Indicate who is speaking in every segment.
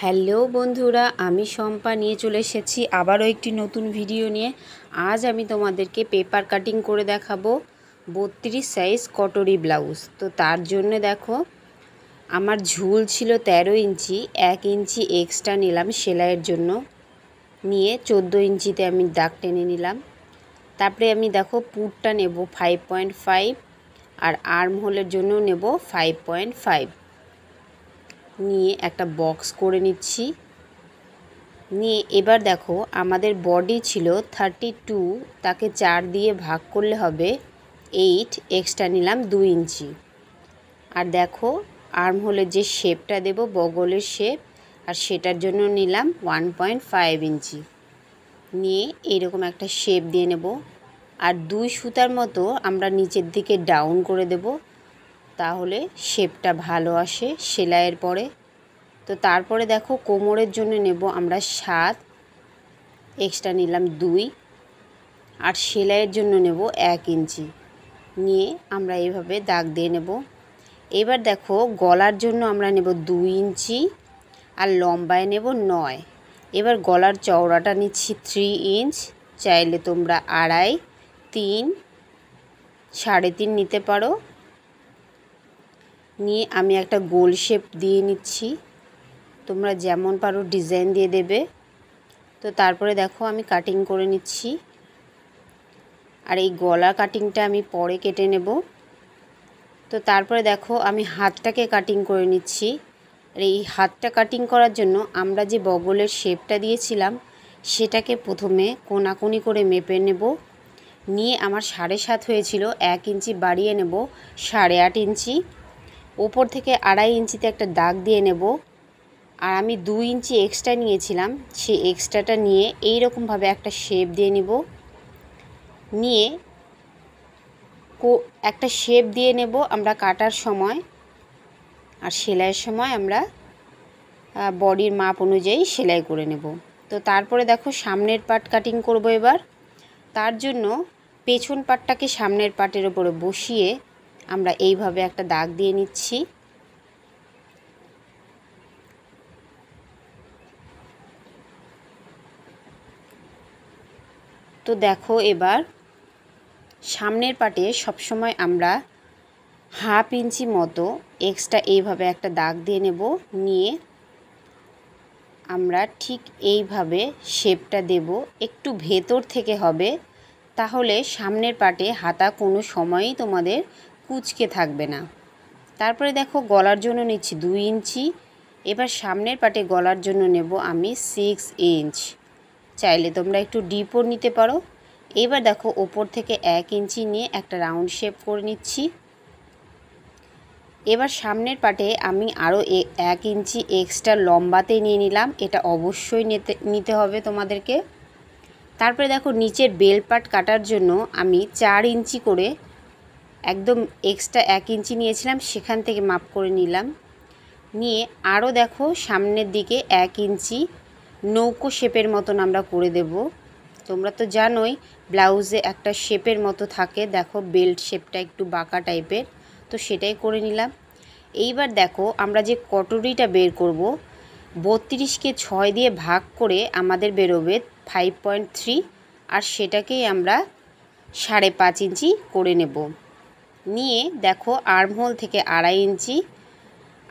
Speaker 1: Hello বন্ধুরা, আমি শম্পা নিয়ে চলে এসেছি আবারও একটি নতুন ভিডিও নিয়ে। আজ আমি তোমাদেরকে পেপার কাটিং করে দেখাবো 32 সাইজ কটরি ব্লাউজ। তো তার জন্য দেখো, আমার ঝুল ছিল 13 ইঞ্চি, 1 ইঞ্চি এক্সট্রা নিলাম সেলাইয়ের জন্য, নিয়ে 14 ইঞ্চিতে আমি দাগ টেনে নিলাম। তারপরে আমি দেখো পুরটা নেব 5.5 আর আর্ম হোলের জন্য নেব 5.5, নিয়ে একটা বক্স করে নিচ্ছি। নিয়ে এবার দেখো, আমাদের বডি ছিল 32, তাকে 4 দিয়ে ভাগ করলে হবে 8, এক্সট্রা নিলাম 2 ইঞ্চি। আর দেখো আর্ম হোলের যে শেপটা দেব, বগলের শেপ, আর সেটার জন্য নিলাম 1.5 ইঞ্চি। নিয়ে এইরকম একটা শেপ দিয়ে নেব। আর 2 সুতার মতো আমরা নিচের দিকে ডাউন করে দেব, তাহলে শেপটা ভালো আসে সেলাইয়ের পরে। তো তারপরে দেখো কোমরের জন্য নেব আমরা 7, এক্সট্রা নিলাম 2, আর সেলাইয়ের জন্য নেব 1 ইঞ্চি। নিয়ে আমরা এইভাবে দাগ দিয়ে নেব। এবার দেখো গলার জন্য আমরা নেব 2 ইঞ্চি আর লম্বায় নেব 9। এবার গলার চওড়াটা নিচ্ছি 3 ইঞ্চ, চাইলে তোমরা 2.5, 3, 3.5 নিতে পারো। নিয়ে আমি একটা গোল শেপ দিয়ে নিচ্ছি, তোমরা যেমন পারো ডিজাইন দিয়ে দেবে। তো তারপরে দেখো আমি কাটিং করে নিচ্ছি, আর এই গলা কাটিংটা আমি পরে কেটে নেব। তো তারপরে দেখো আমি হাতটাকে কাটিং করে নিচ্ছি। আর এই হাতটা কাটিং করার জন্য আমরা যে বগলের শেপটা দিয়েছিলাম সেটাকে প্রথমে কোনাকুনি করে মেপে নেব। নিয়ে আমার 7.5 হয়েছিল, 1 ইঞ্চি বাড়িয়ে নেব 8.5 ইঞ্চি। ওপর থেকে 2.5 ইঞ্চিতে একটা দাগ দিয়ে নেব। আর আমি 2 ইঞ্চি এক্সট্রা নিয়েছিলাম, সেই এক্সট্রাটা নিয়ে এই রকমভাবে একটা শেপ দিয়ে নিব। নিয়ে একটা শেপ দিয়ে নেব আমরা কাটার সময়, আর সেলাইয়ের সময় আমরা বডির মাপ অনুযায়ী সেলাই করে নেব। তো তারপরে দেখো সামনের পার্ট কাটিং করব এবার। তার জন্য পেছন পার্টটাকে সামনের পার্টের উপরে বসিয়ে আমরা এইভাবে একটা দাগ দিয়ে নিচ্ছি। তো দেখো এবার সামনের পার্টে সবসময় আমরা 1/2 ইঞ্চি মতো এক্সট্রা এইভাবে একটা দাগ দিয়ে নেব। নিয়ে আমরা ঠিক এইভাবে শেপটা দেব, একটু ভেতর থেকে হবে, তাহলে সামনের পার্টে হাতা কোনো সময়ই তোমাদের কুঁচকে থাকবে না। তারপরে দেখো গলার জন্য নিচ্ছি 2 ইঞ্চি। এবার সামনের পার্টে গলার জন্য নেব আমি 6 ইঞ্চ, চাইলে তোমরা একটু ডিপও নিতে পারো। এবার দেখো ওপর থেকে 1 ইঞ্চি নিয়ে একটা রাউন্ড শেপ করে নিচ্ছি। এবার সামনের পার্টে আমি আরও 1 ইঞ্চি এক্সট্রা লম্বাতে নিয়ে নিলাম, এটা অবশ্যই নিতে হবে তোমাদেরকে। তারপরে দেখো নিচের বেল পার্ট কাটার জন্য আমি 4 ইঞ্চি করে একদম এক্সট্রা 1 ইঞ্চি নিয়েছিলাম, সেখান থেকে মাপ করে নিলাম। নিয়ে আরও দেখো সামনের দিকে 1 ইঞ্চি নৌকো শেপের মতন আমরা করে দেব। তোমরা তো জানোই ব্লাউজে একটা শেপের মতো থাকে, দেখো বেল্ট শেপটা একটু বাঁকা টাইপের, তো সেটাই করে নিলাম। এইবার দেখো আমরা যে কটরিটা বের করব, 32কে 6 দিয়ে ভাগ করে আমাদের বেরোবে 5.3, আর সেটাকেই আমরা 5.5 ইঞ্চি করে নেব। নিয়ে দেখো আর্মহোল থেকে 2.5 ইঞ্চি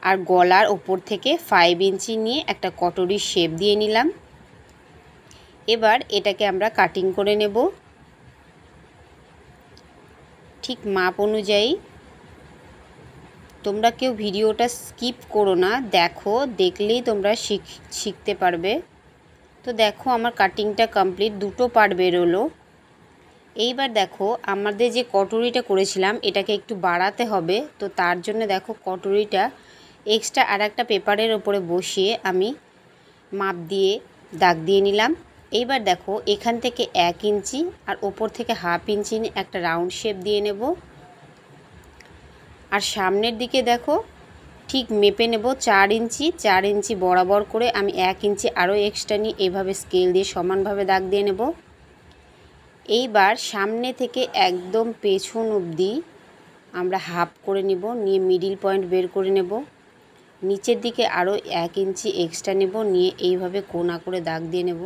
Speaker 1: আর গলার ওপর থেকে 5 ইঞ্চি নিয়ে একটা কটরির শেপ দিয়ে নিলাম। এবার এটাকে আমরা কাটিং করে নেব ঠিক মাপ অনুযায়ী। তোমরা কেউ ভিডিওটা স্কিপ করো না, দেখো, দেখলেই তোমরা শিখতে পারবে। তো দেখো আমার কাটিংটা কমপ্লিট, 2টো পার্ট বেরোলো। এইবার দেখো আমাদের যে কটরিটা করেছিলাম এটাকে একটু বাড়াতে হবে। তো তার জন্য দেখো কটরিটা এক্সট্রা আর একটা পেপারের ওপরে বসিয়ে আমি মাপ দিয়ে দাগ দিয়ে নিলাম। এইবার দেখো এখান থেকে 1 ইঞ্চি আর ওপর থেকে 1/2 ইঞ্চি একটা রাউন্ড শেপ দিয়ে নেব। আর সামনের দিকে দেখো ঠিক মেপে নেব 4 ইঞ্চি, 4 ইঞ্চি বরাবর করে আমি 1 ইঞ্চি আরও এক্সট্রা নিয়ে এইভাবে স্কেল দিয়ে সমানভাবে দাগ দিয়ে নেব। এইবার সামনে থেকে একদম পেছন অবধি আমরা হাফ করে নিব, নিয়ে মিডিল পয়েন্ট বের করে নেব। নিচের দিকে আরও 1 ইঞ্চি এক্সট্রা নেব, নিয়ে এইভাবে কোনা করে দাগ দিয়ে নেব।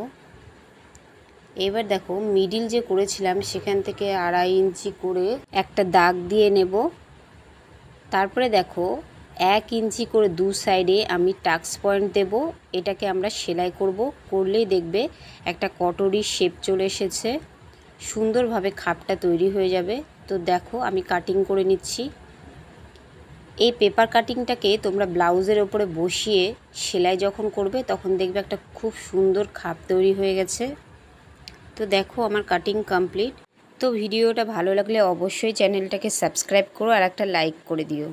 Speaker 1: এবার দেখো মিডিল যে করেছিলাম সেখান থেকে 2.5 ইঞ্চি করে একটা দাগ দিয়ে নেব। তারপরে দেখো 1 ইঞ্চি করে দু সাইডে আমি টাক্স পয়েন্ট দেব। এটাকে আমরা সেলাই করব, করলেই দেখবে একটা কটরির শেপ চলে এসেছে, সুন্দরভাবে খাপটা তৈরি হয়ে যাবে। তো দেখো আমি কাটিং করে নিচ্ছি। এই পেপার কাটিংটাকে তোমরা ব্লাউজের ওপরে বসিয়ে সেলাই যখন করবে তখন দেখবে একটা খুব সুন্দর খাপ তৈরি হয়ে গেছে। তো দেখো আমার কাটিং কমপ্লিট। তো ভিডিওটা ভালো লাগলে অবশ্যই চ্যানেলটাকে সাবস্ক্রাইব করো আর একটা লাইক করে দিও।